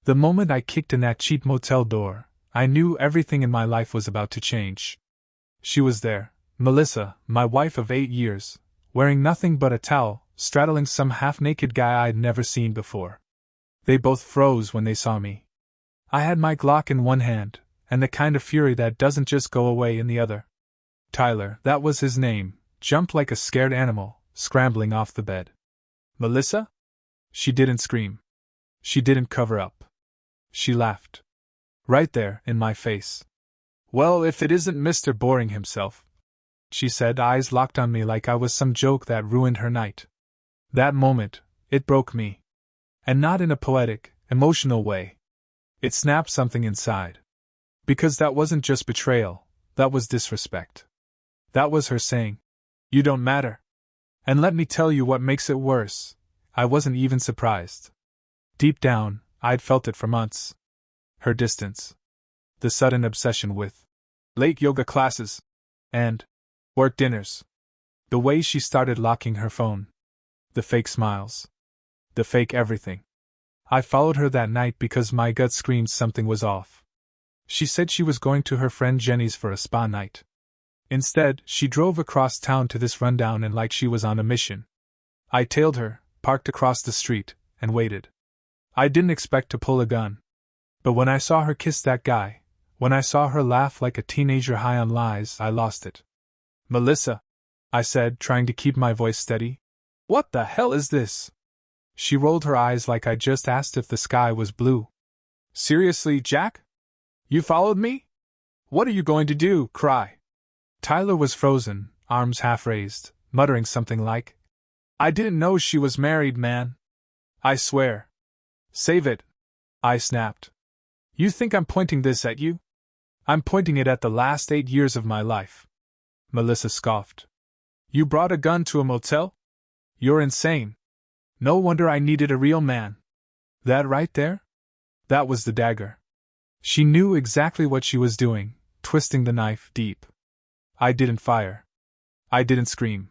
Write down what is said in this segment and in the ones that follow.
The moment I kicked in that cheap motel door, I knew everything in my life was about to change. She was there, Melissa, my wife of 8 years, wearing nothing but a towel, straddling some half-naked guy I'd never seen before. They both froze when they saw me. I had my Glock in one hand, and the kind of fury that doesn't just go away in the other. Tyler, that was his name, jumped like a scared animal, scrambling off the bed. Melissa? She didn't scream. She didn't cover up. She laughed. Right there, in my face. Well, if it isn't Mr. Boring himself, she said, eyes locked on me like I was some joke that ruined her night. That moment, it broke me. And not in a poetic, emotional way. It snapped something inside. Because that wasn't just betrayal, that was disrespect. That was her saying, "You don't matter." And let me tell you what makes it worse, I wasn't even surprised. Deep down, I'd felt it for months. Her distance. The sudden obsession with late yoga classes and work dinners. The way she started locking her phone. The fake smiles. The fake everything. I followed her that night because my gut screamed something was off. She said she was going to her friend Jenny's for a spa night. Instead, she drove across town to this rundown and like she was on a mission. I tailed her, parked across the street, and waited. I didn't expect to pull a gun. But when I saw her kiss that guy, when I saw her laugh like a teenager high on lies, I lost it. "Melissa," I said, trying to keep my voice steady. "What the hell is this?" She rolled her eyes like I just asked if the sky was blue. "Seriously, Jack? You followed me? What are you going to do, cry?" Tyler was frozen, arms half raised, muttering something like, "I didn't know she was married, man. I swear." "Save it," I snapped. "You think I'm pointing this at you? I'm pointing it at the last 8 years of my life." Melissa scoffed. "You brought a gun to a motel? You're insane. No wonder I needed a real man." That right there? That was the dagger. She knew exactly what she was doing, twisting the knife deep. I didn't fire. I didn't scream.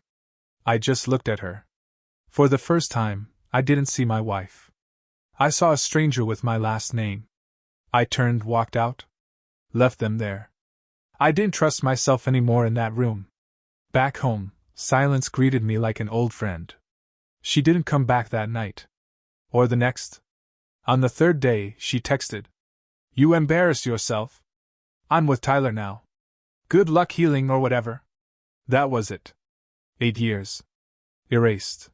I just looked at her. For the first time, I didn't see my wife. I saw a stranger with my last name. I turned, walked out. Left them there. I didn't trust myself anymore in that room. Back home, silence greeted me like an old friend. She didn't come back that night. Or the next. On the third day, she texted, "You embarrassed yourself. I'm with Tyler now. Good luck healing or whatever." That was it. 8 years. Erased.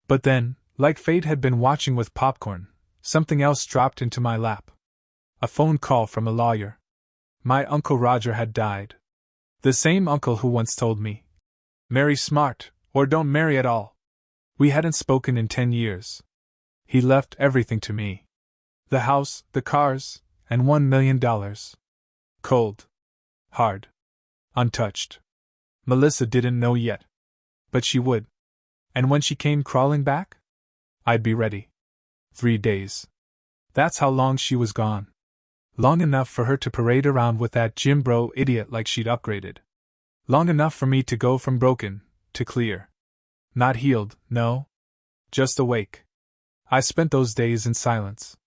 But then, like fate had been watching with popcorn, something else dropped into my lap. A phone call from a lawyer. My Uncle Roger had died. The same uncle who once told me, "Marry smart, or don't marry at all." We hadn't spoken in 10 years. He left everything to me. The house, the cars, and $1 million. Cold. Hard. Untouched. Melissa didn't know yet. But she would. And when she came crawling back, I'd be ready. 3 days. That's how long she was gone. Long enough for her to parade around with that gym bro idiot like she'd upgraded. Long enough for me to go from broken to clear. Not healed, no. Just awake. I spent those days in silence.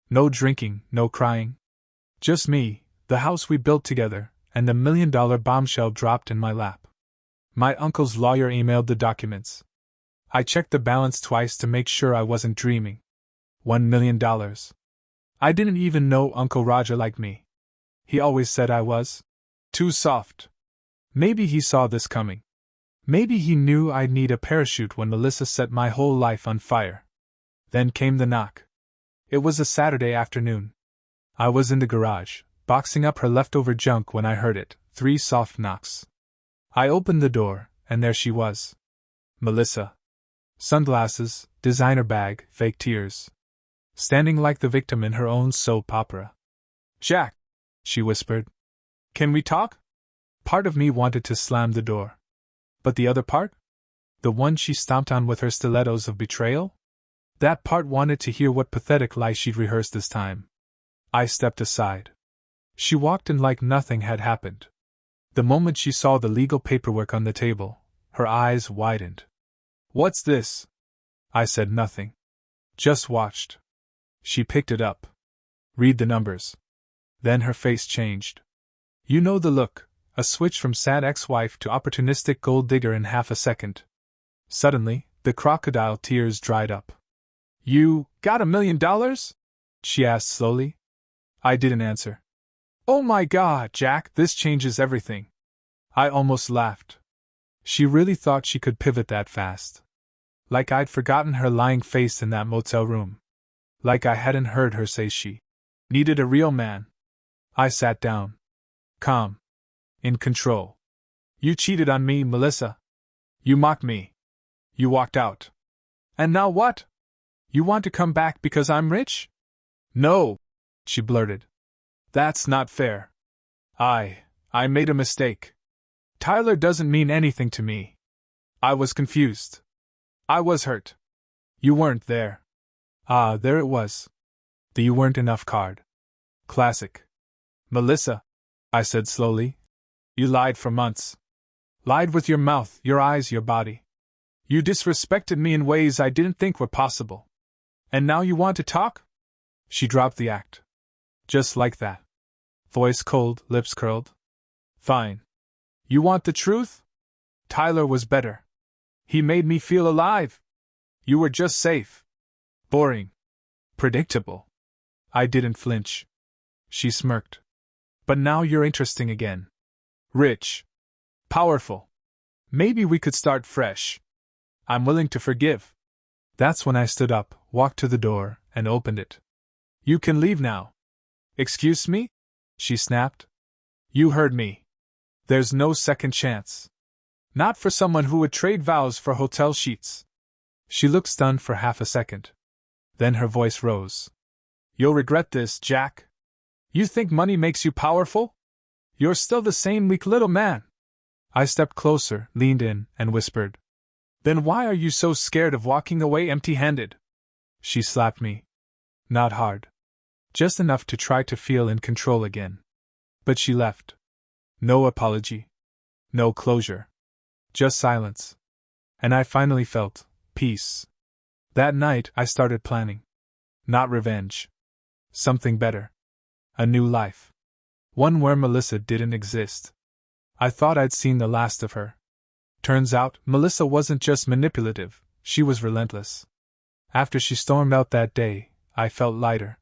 No drinking, no crying. Just me, the house we built together, and the $1 million bombshell dropped in my lap. My uncle's lawyer emailed the documents. I checked the balance twice to make sure I wasn't dreaming. $1 million. I didn't even know Uncle Roger liked me. He always said I was too soft. Maybe he saw this coming. Maybe he knew I'd need a parachute when Melissa set my whole life on fire. Then came the knock. It was a Saturday afternoon. I was in the garage, boxing up her leftover junk when I heard it, 3 soft knocks. I opened the door, and there she was. Melissa. Sunglasses, designer bag, fake tears. Standing like the victim in her own soap opera. "Jack," she whispered. "Can we talk?" Part of me wanted to slam the door. But the other part? The one she stomped on with her stilettos of betrayal? That part wanted to hear what pathetic lie she'd rehearsed this time. I stepped aside. She walked in like nothing had happened. The moment she saw the legal paperwork on the table, her eyes widened. "What's this?" I said nothing. Just watched. She picked it up. Read the numbers. Then her face changed. You know the look, a switch from sad ex-wife to opportunistic gold digger in half a second. Suddenly, the crocodile tears dried up. You got $1 million? She asked slowly. I didn't answer. Oh my God, Jack, this changes everything. I almost laughed. She really thought she could pivot that fast. Like I'd forgotten her lying face in that motel room. Like I hadn't heard her say she needed a real man. I sat down. Calm. In control. You cheated on me, Melissa. You mocked me. You walked out. And now what? You want to come back because I'm rich? No, she blurted. That's not fair. I made a mistake. Tyler doesn't mean anything to me. I was confused. I was hurt. You weren't there. Ah, there it was. The you weren't enough card. Classic. Melissa, I said slowly, you lied for months. Lied with your mouth, your eyes, your body. You disrespected me in ways I didn't think were possible. And now you want to talk? She dropped the act. Just like that. Voice cold, lips curled. Fine. You want the truth? Tyler was better. He made me feel alive. You were just safe. Boring. Predictable. I didn't flinch. She smirked. But now you're interesting again. Rich. Powerful. Maybe we could start fresh. I'm willing to forgive. That's when I stood up, walked to the door, and opened it. You can leave now. Excuse me? She snapped. You heard me. There's no second chance. Not for someone who would trade vows for hotel sheets. She looked stunned for half a second. Then her voice rose. You'll regret this, Jack. You think money makes you powerful? You're still the same weak little man. I stepped closer, leaned in, and whispered. Then why are you so scared of walking away empty-handed? She slapped me. Not hard. Just enough to try to feel in control again. But she left. No apology. No closure. Just silence. And I finally felt peace. That night I started planning. Not revenge. Something better. A new life. One where Melissa didn't exist. I thought I'd seen the last of her. Turns out, Melissa wasn't just manipulative, she was relentless. After she stormed out that day, I felt lighter.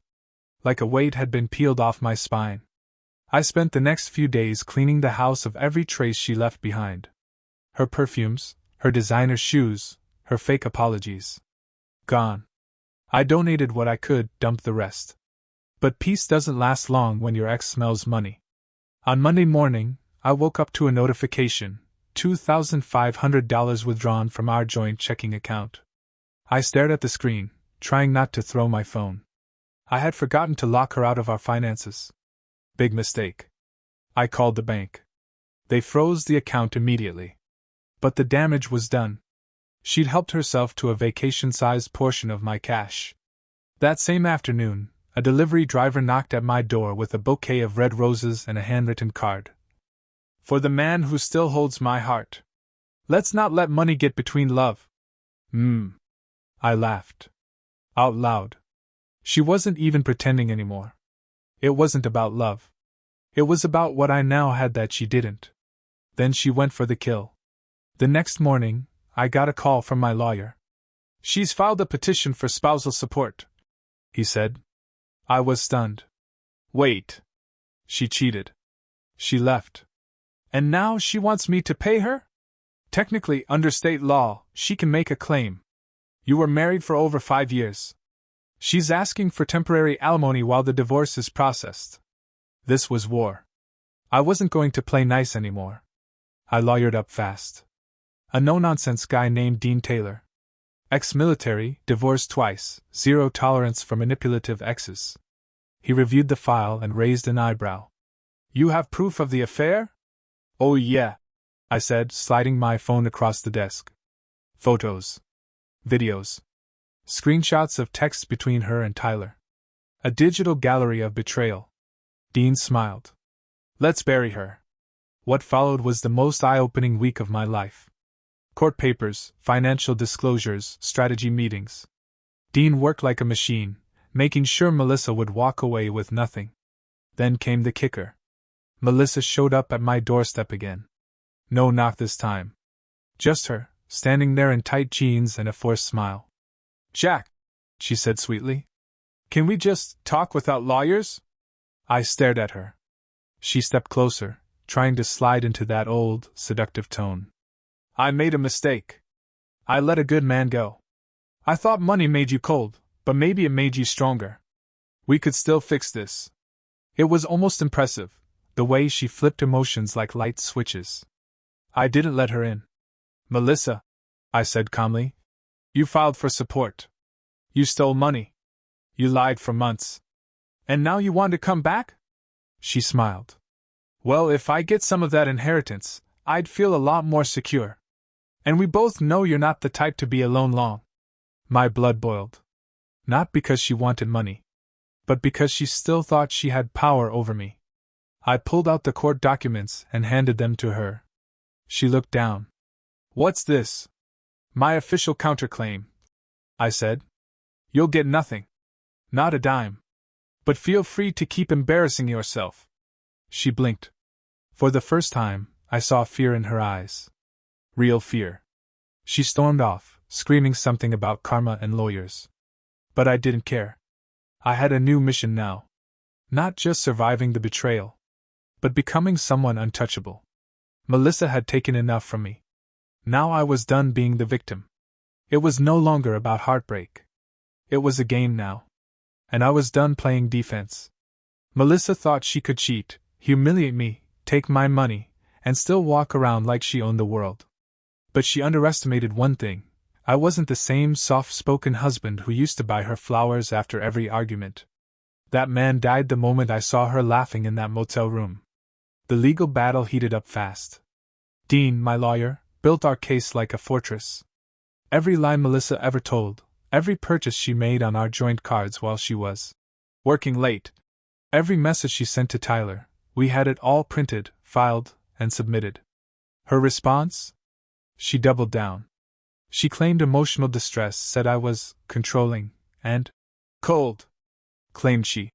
Like a weight had been peeled off my spine. I spent the next few days cleaning the house of every trace she left behind. Her perfumes, her designer shoes, her fake apologies. Gone. I donated what I could, dumped the rest. But peace doesn't last long when your ex smells money. On Monday morning, I woke up to a notification, $2,500 withdrawn from our joint checking account. I stared at the screen, trying not to throw my phone. I had forgotten to lock her out of our finances. Big mistake. I called the bank. They froze the account immediately. But the damage was done. She'd helped herself to a vacation-sized portion of my cash. That same afternoon, a delivery driver knocked at my door with a bouquet of red roses and a handwritten card. For the man who still holds my heart. Let's not let money get between love. I laughed. Out loud. She wasn't even pretending anymore. It wasn't about love. It was about what I now had that she didn't. Then she went for the kill. The next morning, I got a call from my lawyer. She's filed a petition for spousal support, he said. I was stunned. Wait. She cheated. She left. And now she wants me to pay her? Technically, under state law, she can make a claim. You were married for over 5 years. She's asking for temporary alimony while the divorce is processed. This was war. I wasn't going to play nice anymore. I lawyered up fast. A no-nonsense guy named Dean Taylor. Ex-military, divorced twice, zero tolerance for manipulative exes. He reviewed the file and raised an eyebrow. You have proof of the affair? Oh yeah, I said, sliding my phone across the desk. Photos. Videos. Screenshots of texts between her and Tyler. A digital gallery of betrayal. Dean smiled. Let's bury her. What followed was the most eye-opening week of my life. Court papers, financial disclosures, strategy meetings. Dean worked like a machine, making sure Melissa would walk away with nothing. Then came the kicker. Melissa showed up at my doorstep again. No knock this time. Just her, standing there in tight jeans and a forced smile. "Jack," she said sweetly. "Can we just talk without lawyers?" I stared at her. She stepped closer, trying to slide into that old, seductive tone. "I made a mistake. I let a good man go. I thought money made you cold, but maybe it made you stronger. We could still fix this." It was almost impressive, the way she flipped emotions like light switches. I didn't let her in. "Melissa," I said calmly, "you filed for support. You stole money. You lied for months. And now you want to come back?" She smiled. "Well, if I get some of that inheritance, I'd feel a lot more secure. And we both know you're not the type to be alone long." My blood boiled. Not because she wanted money, but because she still thought she had power over me. I pulled out the court documents and handed them to her. She looked down. "What's this?" "My official counterclaim," I said. "You'll get nothing. Not a dime. But feel free to keep embarrassing yourself." She blinked. For the first time, I saw fear in her eyes. Real fear. She stormed off, screaming something about karma and lawyers. But I didn't care. I had a new mission now. Not just surviving the betrayal, but becoming someone untouchable. Melissa had taken enough from me. Now I was done being the victim. It was no longer about heartbreak. It was a game now. And I was done playing defense. Melissa thought she could cheat, humiliate me, take my money, and still walk around like she owned the world. But she underestimated one thing. I wasn't the same soft-spoken husband who used to buy her flowers after every argument. That man died the moment I saw her laughing in that motel room. The legal battle heated up fast. Dean, my lawyer, built our case like a fortress. Every lie Melissa ever told, every purchase she made on our joint cards while she was working late, every message she sent to Tyler, we had it all printed, filed, and submitted. Her response? She doubled down. She claimed emotional distress, said I was controlling and cold. Claimed she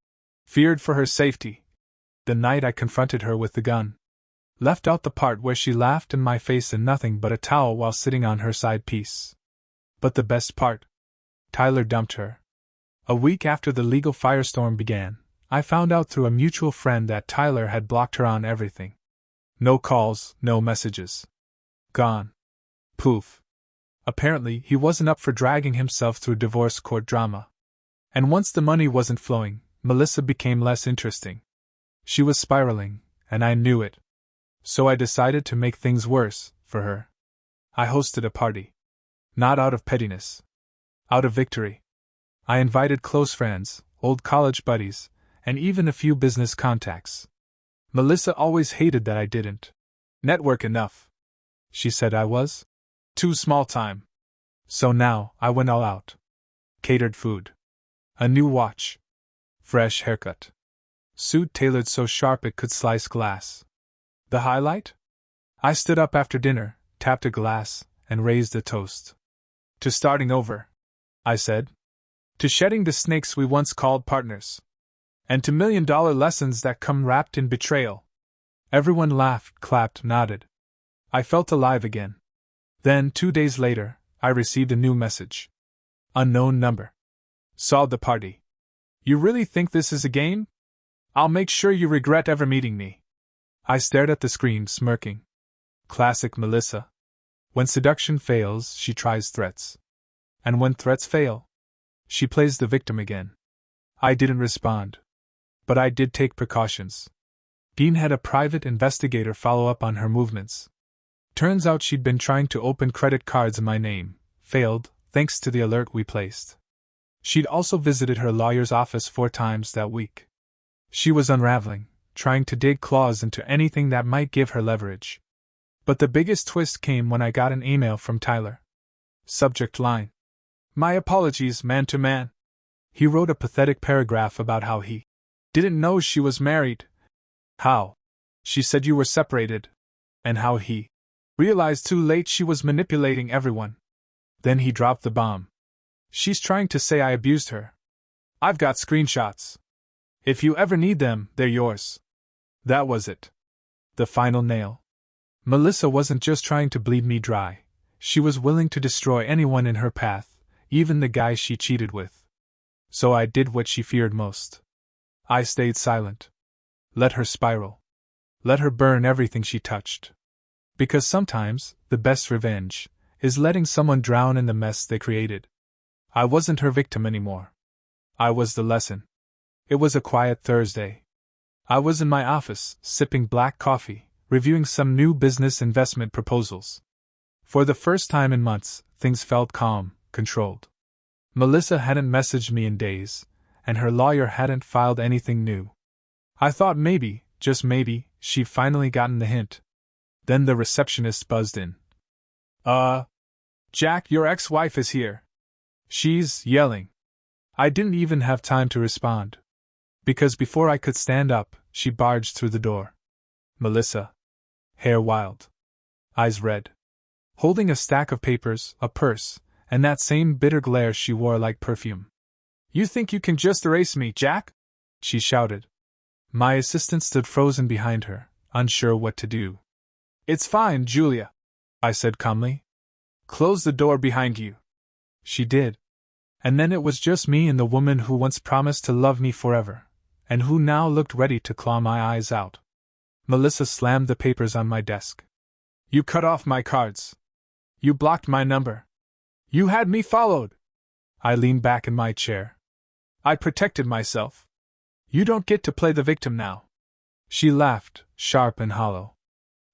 feared for her safety. The night I confronted her with the gun. Left out the part where she laughed in my face in nothing but a towel while sitting on her side piece. But the best part? Tyler dumped her. A week after the legal firestorm began, I found out through a mutual friend that Tyler had blocked her on everything. No calls, no messages. Gone. Poof. Apparently, he wasn't up for dragging himself through divorce court drama. And once the money wasn't flowing, Melissa became less interesting. She was spiraling, and I knew it. So I decided to make things worse for her. I hosted a party. Not out of pettiness. Out of victory. I invited close friends, old college buddies, and even a few business contacts. Melissa always hated that I didn't network enough. She said I was too small time. So now, I went all out. Catered food. A new watch. Fresh haircut. Suit tailored so sharp it could slice glass. The highlight? I stood up after dinner, tapped a glass, and raised a toast. To starting over, I said. To shedding the snakes we once called partners. And to $1,000,000 lessons that come wrapped in betrayal. Everyone laughed, clapped, nodded. I felt alive again. Then, 2 days later, I received a new message. Unknown number. Saw the party. You really think this is a game? I'll make sure you regret ever meeting me. I stared at the screen, smirking. Classic Melissa. When seduction fails, she tries threats. And when threats fail, she plays the victim again. I didn't respond. But I did take precautions. Dean had a private investigator follow up on her movements. Turns out she'd been trying to open credit cards in my name, failed, thanks to the alert we placed. She'd also visited her lawyer's office 4 times that week. She was unraveling, trying to dig claws into anything that might give her leverage. But the biggest twist came when I got an email from Tyler. Subject line. My apologies, man to man. He wrote a pathetic paragraph about how he didn't know she was married. How she said you were separated. And how he realized too late she was manipulating everyone. Then he dropped the bomb. She's trying to say I abused her. I've got screenshots. If you ever need them, they're yours. That was it. The final nail. Melissa wasn't just trying to bleed me dry. She was willing to destroy anyone in her path, even the guy she cheated with. So I did what she feared most. I stayed silent. Let her spiral. Let her burn everything she touched. Because sometimes, the best revenge is letting someone drown in the mess they created. I wasn't her victim anymore. I was the lesson. It was a quiet Thursday. I was in my office, sipping black coffee, reviewing some new business investment proposals. For the first time in months, things felt calm, controlled. Melissa hadn't messaged me in days, and her lawyer hadn't filed anything new. I thought maybe, just maybe, she'd finally gotten the hint. Then the receptionist buzzed in. Jack, your ex-wife is here. She's yelling. I didn't even have time to respond. Because before I could stand up, she barged through the door. Melissa. Hair wild. Eyes red. Holding a stack of papers, a purse, and that same bitter glare she wore like perfume. You think you can just erase me, Jack? She shouted. My assistant stood frozen behind her, unsure what to do. It's fine, Julia, I said calmly. Close the door behind you. She did. And then it was just me and the woman who once promised to love me forever, and who now looked ready to claw my eyes out. Melissa slammed the papers on my desk. You cut off my cards. You blocked my number. You had me followed. I leaned back in my chair. I protected myself. You don't get to play the victim now. She laughed, sharp and hollow.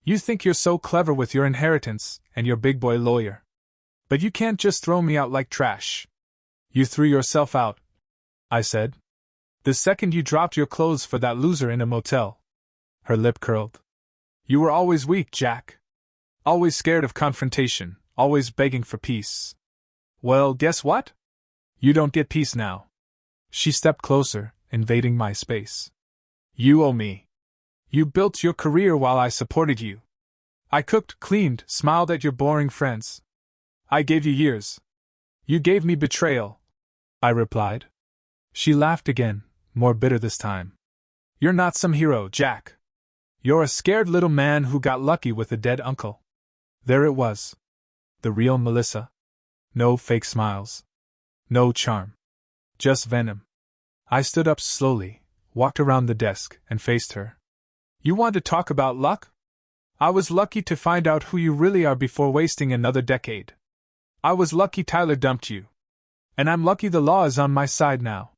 You think you're so clever with your inheritance and your big boy lawyer. But you can't just throw me out like trash. You threw yourself out, I said. The second you dropped your clothes for that loser in a motel. Her lip curled. You were always weak, Jack. Always scared of confrontation, always begging for peace. Well, guess what? You don't get peace now. She stepped closer, invading my space. You owe me. You built your career while I supported you. I cooked, cleaned, smiled at your boring friends. I gave you years. You gave me betrayal, I replied. She laughed again, more bitter this time. You're not some hero, Jack. You're a scared little man who got lucky with a dead uncle. There it was. The real Melissa. No fake smiles. No charm. Just venom. I stood up slowly, walked around the desk, and faced her. You want to talk about luck? I was lucky to find out who you really are before wasting another decade. I was lucky Tyler dumped you. And I'm lucky the law is on my side now.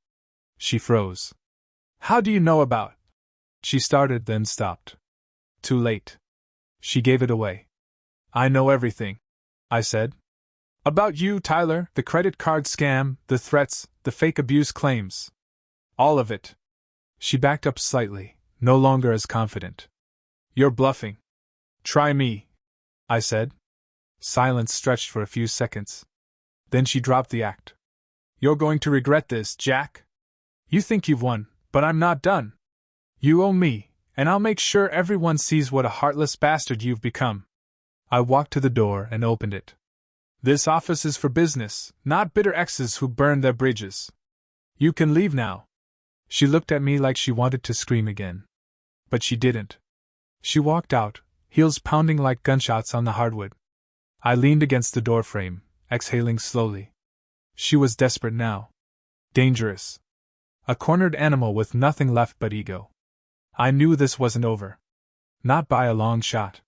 She froze. How do you know about? She started, then stopped. Too late. She gave it away. I know everything, I said. About you, Tyler, the credit card scam, the threats, the fake abuse claims. All of it. She backed up slightly, no longer as confident. You're bluffing. Try me, I said. Silence stretched for a few seconds. Then she dropped the act. You're going to regret this, Jack. You think you've won, but I'm not done. You owe me, and I'll make sure everyone sees what a heartless bastard you've become. I walked to the door and opened it. This office is for business, not bitter exes who burned their bridges. You can leave now. She looked at me like she wanted to scream again. But she didn't. She walked out, heels pounding like gunshots on the hardwood. I leaned against the doorframe, exhaling slowly. She was desperate now. Dangerous. A cornered animal with nothing left but ego. I knew this wasn't over. Not by a long shot.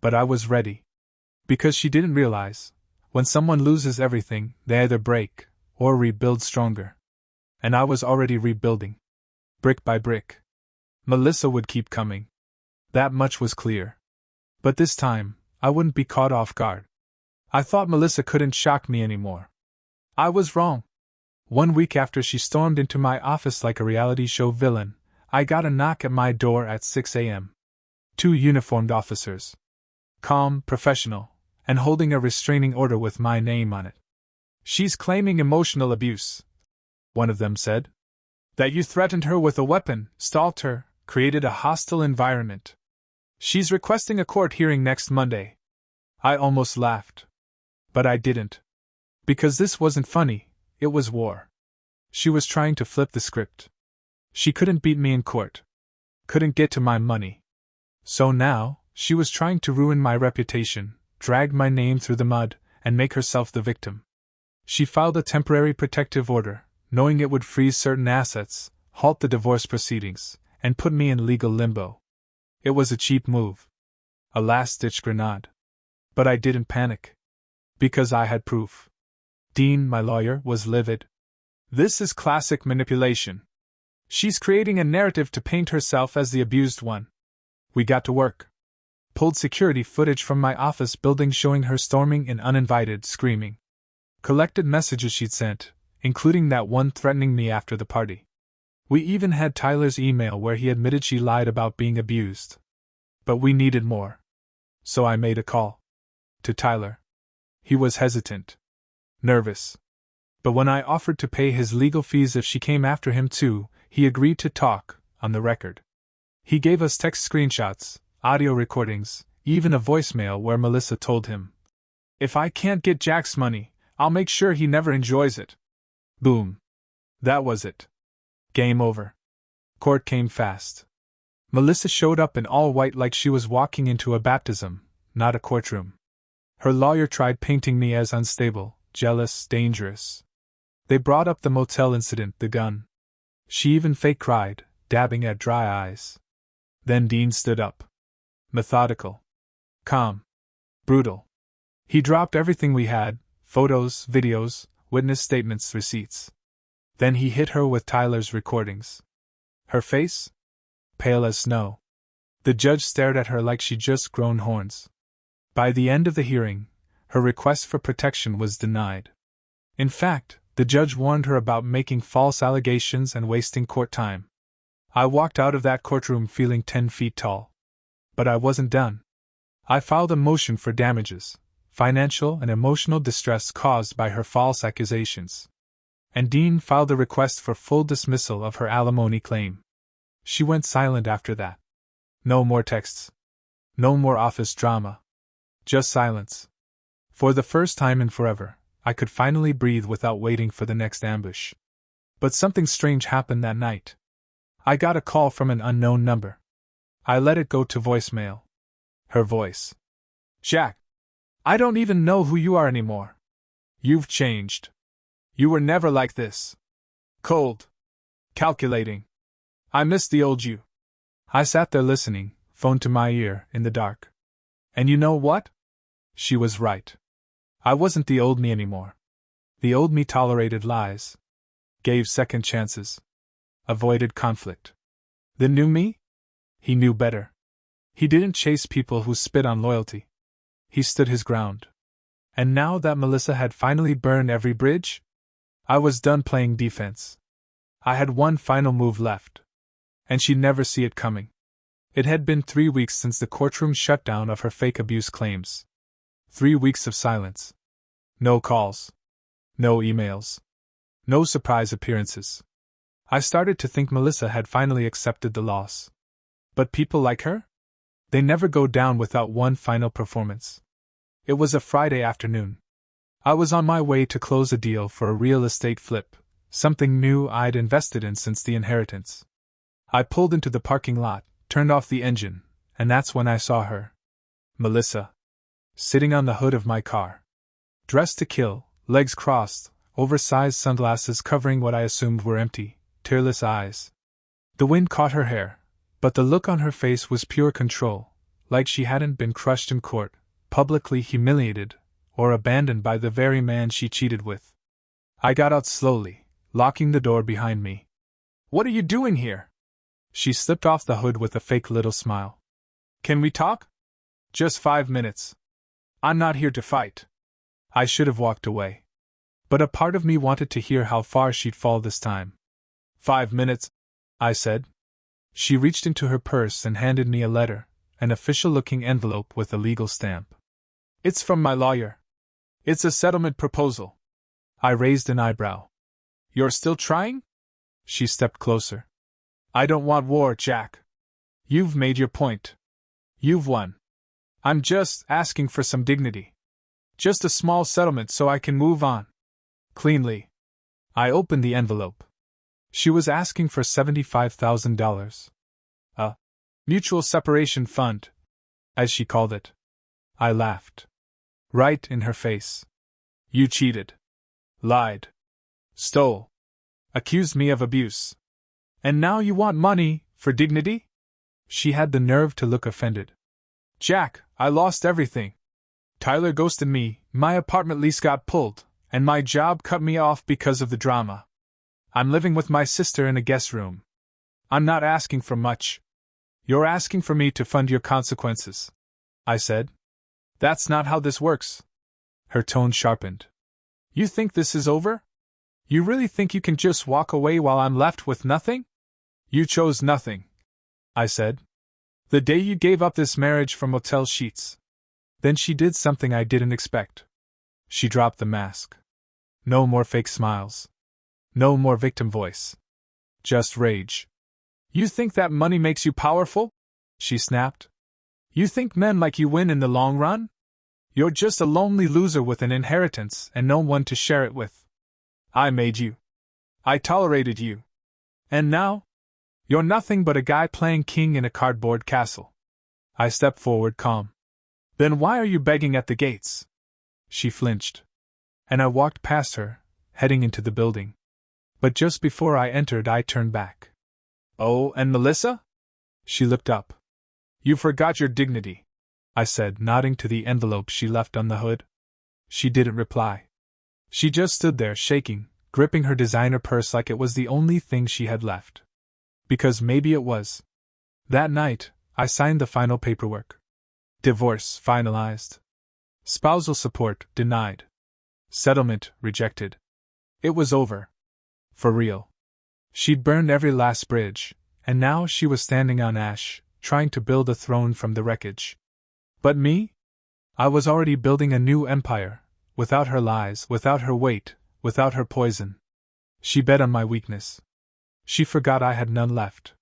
But I was ready. Because she didn't realize, when someone loses everything, they either break or rebuild stronger. And I was already rebuilding. Brick by brick. Melissa would keep coming. That much was clear. But this time, I wouldn't be caught off guard. I thought Melissa couldn't shock me anymore. I was wrong. 1 week after she stormed into my office like a reality show villain, I got a knock at my door at 6 a.m. 2 uniformed officers. Calm, professional, and holding a restraining order with my name on it. She's claiming emotional abuse, one of them said. That you threatened her with a weapon, stalked her, created a hostile environment. She's requesting a court hearing next Monday. I almost laughed. But I didn't. Because this wasn't funny, it was war. She was trying to flip the script. She couldn't beat me in court. Couldn't get to my money. So now, she was trying to ruin my reputation, drag my name through the mud, and make herself the victim. She filed a temporary protective order, knowing it would freeze certain assets, halt the divorce proceedings, and put me in legal limbo. It was a cheap move. A last-ditch grenade. But I didn't panic. Because I had proof. Dean, my lawyer, was livid. This is classic manipulation. She's creating a narrative to paint herself as the abused one. We got to work. Pulled security footage from my office building showing her storming in uninvited, screaming. Collected messages she'd sent, including that one threatening me after the party. We even had Tyler's email where he admitted she lied about being abused. But we needed more. So I made a call. To Tyler. He was hesitant. Nervous. But when I offered to pay his legal fees if she came after him too, he agreed to talk, on the record. He gave us text screenshots, audio recordings, even a voicemail where Melissa told him, "If I can't get Jack's money, I'll make sure he never enjoys it." Boom. That was it. Game over. Court came fast. Melissa showed up in all white like she was walking into a baptism, not a courtroom. Her lawyer tried painting me as unstable, jealous, dangerous. They brought up the motel incident, the gun. She even fake cried, dabbing at dry eyes. Then Dean stood up. Methodical. Calm. Brutal. He dropped everything we had, photos, videos, witness statements, receipts. Then he hit her with Tyler's recordings. Her face? Pale as snow. The judge stared at her like she'd just grown horns. By the end of the hearing, her request for protection was denied. In fact, the judge warned her about making false allegations and wasting court time. I walked out of that courtroom feeling 10 feet tall. But I wasn't done. I filed a motion for damages, financial and emotional distress caused by her false accusations. And Dean filed a request for full dismissal of her alimony claim. She went silent after that. No more texts. No more office drama. Just silence. For the first time in forever, I could finally breathe without waiting for the next ambush. But something strange happened that night. I got a call from an unknown number. I let it go to voicemail. Her voice. "Jack, I don't even know who you are anymore. You've changed. You were never like this. Cold. Calculating. I miss the old you." I sat there listening, phone to my ear, in the dark. And you know what? She was right. I wasn't the old me anymore. The old me tolerated lies. Gave second chances. Avoided conflict. The new me? He knew better. He didn't chase people who spit on loyalty. He stood his ground. And now that Melissa had finally burned every bridge, I was done playing defense. I had one final move left. And she'd never see it coming. It had been 3 weeks since the courtroom shutdown of her fake abuse claims. 3 weeks of silence. No calls. No emails. No surprise appearances. I started to think Melissa had finally accepted the loss. But people like her? They never go down without one final performance. It was a Friday afternoon. I was on my way to close a deal for a real estate flip, something new I'd invested in since the inheritance. I pulled into the parking lot, turned off the engine, and that's when I saw her. Melissa. Sitting on the hood of my car. Dressed to kill, legs crossed, oversized sunglasses covering what I assumed were empty, tearless eyes. The wind caught her hair, but the look on her face was pure control, like she hadn't been crushed in court, publicly humiliated, or abandoned by the very man she cheated with. I got out slowly, locking the door behind me. "What are you doing here?" She slipped off the hood with a fake little smile. "Can we talk?" "Just 5 minutes. I'm not here to fight." I should have walked away. But a part of me wanted to hear how far she'd fall this time. 5 minutes, I said. She reached into her purse and handed me a letter, an official-looking envelope with a legal stamp. "It's from my lawyer. It's a settlement proposal." I raised an eyebrow. "You're still trying?" She stepped closer. "I don't want war, Jack. You've made your point. You've won. I'm just asking for some dignity. Just a small settlement so I can move on. Cleanly. I opened the envelope. She was asking for $75,000. A mutual separation fund, as she called it. I laughed. Right in her face. You cheated. Lied. Stole. Accused me of abuse. And now you want money, for dignity? She had the nerve to look offended. Jack, I lost everything. Tyler ghosted me, my apartment lease got pulled, and my job cut me off because of the drama. I'm living with my sister in a guest room. I'm not asking for much. You're asking for me to fund your consequences, I said. That's not how this works. Her tone sharpened. You think this is over? You really think you can just walk away while I'm left with nothing? You chose nothing, I said. The day you gave up this marriage for motel sheets. Then she did something I didn't expect. She dropped the mask. No more fake smiles. No more victim voice. Just rage. You think that money makes you powerful? She snapped. You think men like you win in the long run? You're just a lonely loser with an inheritance and no one to share it with. I made you. I tolerated you. And now? You're nothing but a guy playing king in a cardboard castle. I stepped forward calm. Then why are you begging at the gates? She flinched. And I walked past her, heading into the building. But just before I entered, I turned back. Oh, and Melissa? She looked up. You forgot your dignity, I said, nodding to the envelope she left on the hood. She didn't reply. She just stood there shaking, gripping her designer purse like it was the only thing she had left. Because maybe it was. That night, I signed the final paperwork. Divorce finalized. Spousal support denied. Settlement rejected. It was over. For real. She'd burned every last bridge, and now she was standing on ash, trying to build a throne from the wreckage. But me? I was already building a new empire, without her lies, without her weight, without her poison. She bet on my weakness. She forgot I had none left.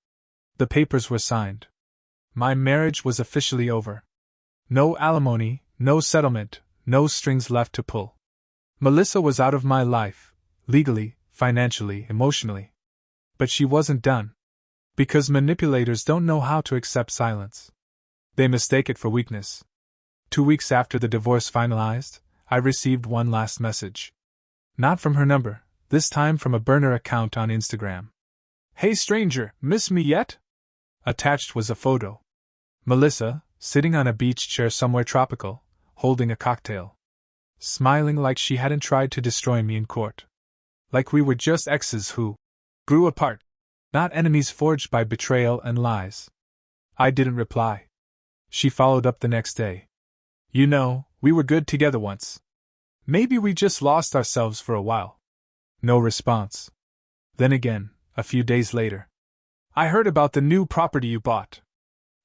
The papers were signed. My marriage was officially over. No alimony, no settlement, no strings left to pull. Melissa was out of my life, legally, financially, emotionally. But she wasn't done. Because manipulators don't know how to accept silence. They mistake it for weakness. 2 weeks after the divorce finalized, I received one last message. Not from her number, this time from a burner account on Instagram. Hey stranger, miss me yet? Attached was a photo. Melissa, sitting on a beach chair somewhere tropical, holding a cocktail. Smiling like she hadn't tried to destroy me in court. Like we were just exes who grew apart, not enemies forged by betrayal and lies. I didn't reply. She followed up the next day. You know, we were good together once. Maybe we just lost ourselves for a while. No response. Then again, a few days later. I heard about the new property you bought.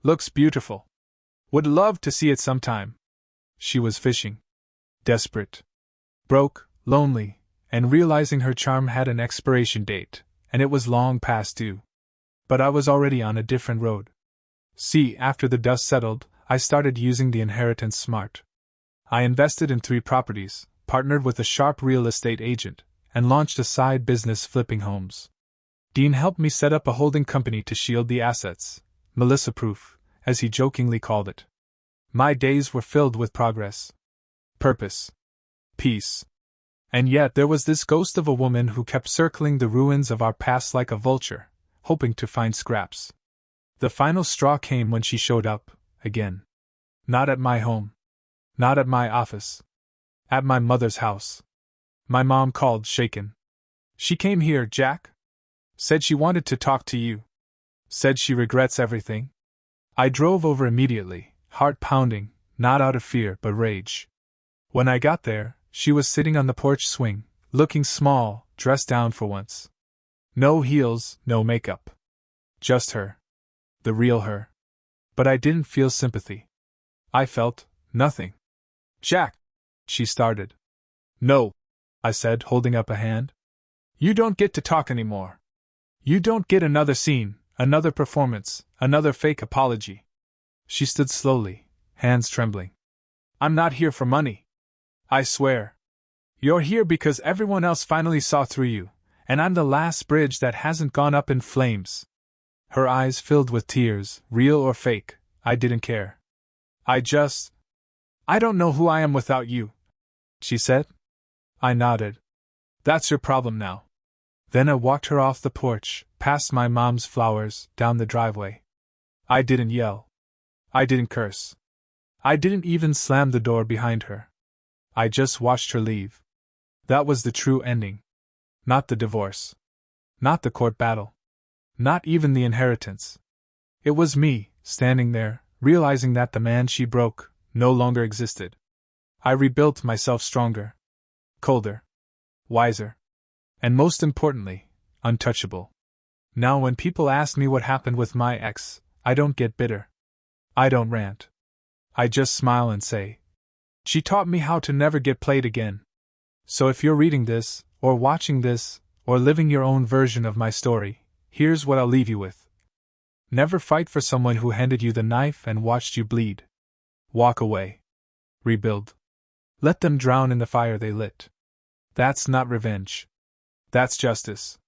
Looks beautiful. Would love to see it sometime. She was fishing. Desperate. Broke, lonely, and realizing her charm had an expiration date, and it was long past due. But I was already on a different road. See, after the dust settled, I started using the inheritance smart. I invested in 3 properties, partnered with a sharp real estate agent, and launched a side business flipping homes. Dean helped me set up a holding company to shield the assets, Melissa-proof, as he jokingly called it. My days were filled with progress. Purpose. Peace. And yet there was this ghost of a woman who kept circling the ruins of our past like a vulture, hoping to find scraps. The final straw came when she showed up, again. Not at my home. Not at my office. At my mother's house. My mom called, shaken. She came here, Jack. Said she wanted to talk to you. Said she regrets everything. I drove over immediately, heart pounding, not out of fear but rage. When I got there, she was sitting on the porch swing, looking small, dressed down for once. No heels, no makeup. Just her. The real her. But I didn't feel sympathy. I felt nothing. Jack, she started. No, I said, holding up a hand. You don't get to talk anymore. You don't get another scene, another performance, another fake apology. She stood slowly, hands trembling. I'm not here for money. I swear. You're here because everyone else finally saw through you, And I'm the last bridge that hasn't gone up in flames. Her eyes filled with tears, real or fake, I didn't care. I don't know who I am without you, she said. I nodded. That's your problem now. Then I walked her off the porch, past my mom's flowers, down the driveway. I didn't yell. I didn't curse. I didn't even slam the door behind her. I just watched her leave. That was the true ending. Not the divorce. Not the court battle. Not even the inheritance. It was me, standing there, realizing that the man she broke no longer existed. I rebuilt myself stronger, colder, wiser, and most importantly, untouchable. Now when people ask me what happened with my ex, I don't get bitter. I don't rant. I just smile and say, she taught me how to never get played again. So if you're reading this, or watching this, or living your own version of my story, here's what I'll leave you with. Never fight for someone who handed you the knife and watched you bleed. Walk away. Rebuild. Let them drown in the fire they lit. That's not revenge. That's justice.